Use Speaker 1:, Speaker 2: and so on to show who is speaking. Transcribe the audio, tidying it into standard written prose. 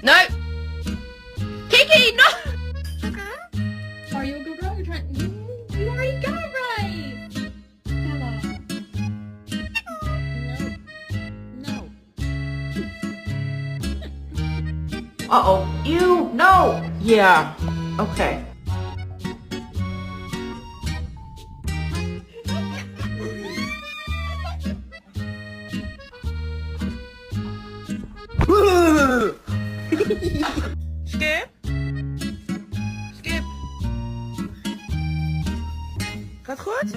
Speaker 1: No! Kiki, no!
Speaker 2: Are you a good girl? You're trying. You already got it right. Stella. No.
Speaker 3: Uh-oh. Ew, no. Yeah. Okay.
Speaker 1: Skip? Skip? Gaat goed?